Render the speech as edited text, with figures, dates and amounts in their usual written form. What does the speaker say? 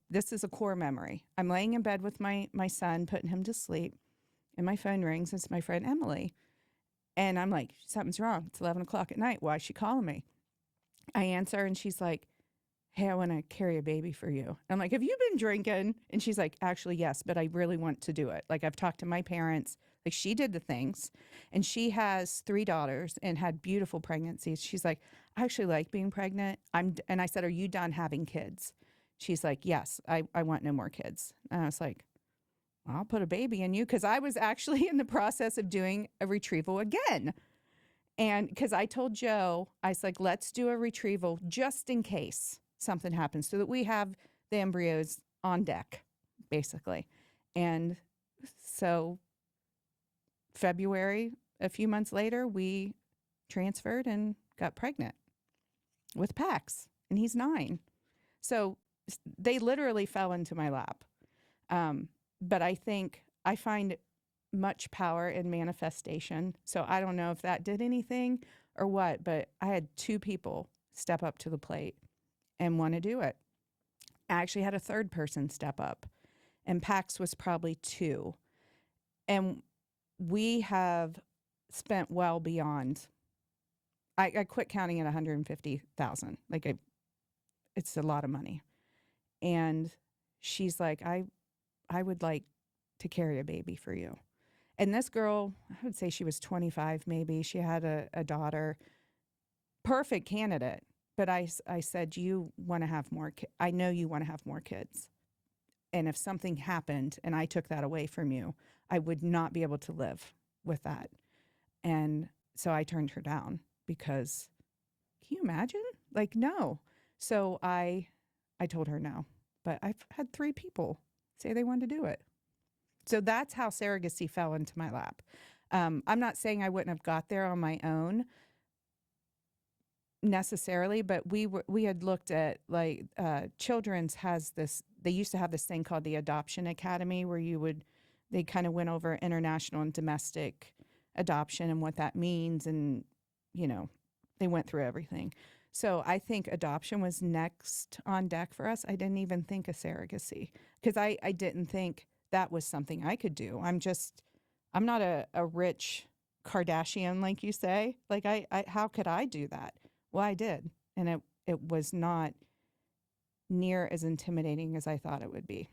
this is a core memory. I'm laying in bed with my son, putting him to sleep, and my phone rings. It's my friend Emily. And I'm like, something's wrong. It's 11 o'clock at night. Why is she calling me? I answer, and she's like, hey, I want to carry a baby for you. I'm like, have you been drinking? And she's like, actually, yes, but I really want to do it. Like, I've talked to my parents. Like, she did the things, and she has 3 daughters and had beautiful pregnancies. She's like, I actually like being pregnant. And I said, are you done having kids? She's like, yes, I want no more kids. And I was like, well, I'll put a baby in you, because I was actually in the process of doing a retrieval again. And because I told Joe, I was like, let's do a retrieval just in case something happens, so that we have the embryos on deck, basically. And so February, a few months later, we transferred and got pregnant with Pax, and he's 9. So they literally fell into my lap. But I think I find much power in manifestation. So I don't know if that did anything or what, but I had 2 people step up to the plate and want to do it. I actually had a 3rd person step up, and Pax was probably 2. And we have spent well beyond, I quit counting at 150,000. Like, it's a lot of money. And she's like, I would like to carry a baby for you. And this girl, I would say she was 25 maybe. She had a daughter. Perfect candidate. But I said, you want to have more kids. I know you want to have more kids. And if something happened and I took that away from you, I would not be able to live with that. And so I turned her down, because can you imagine? Like, no. So I told her no. But I've had 3 people say they wanted to do it. So that's how surrogacy fell into my lap. I'm not saying I wouldn't have got there on my own necessarily, but we had looked at, like, Children's has this, they used to have this thing called the Adoption Academy, where they kind of went over international and domestic adoption and what that means. And, they went through everything. So I think adoption was next on deck for us. I didn't even think of surrogacy, because I didn't think that was something I could do. I'm not a rich Kardashian, like you say. Like, how could I do that? Well, I did. And it was not near as intimidating as I thought it would be.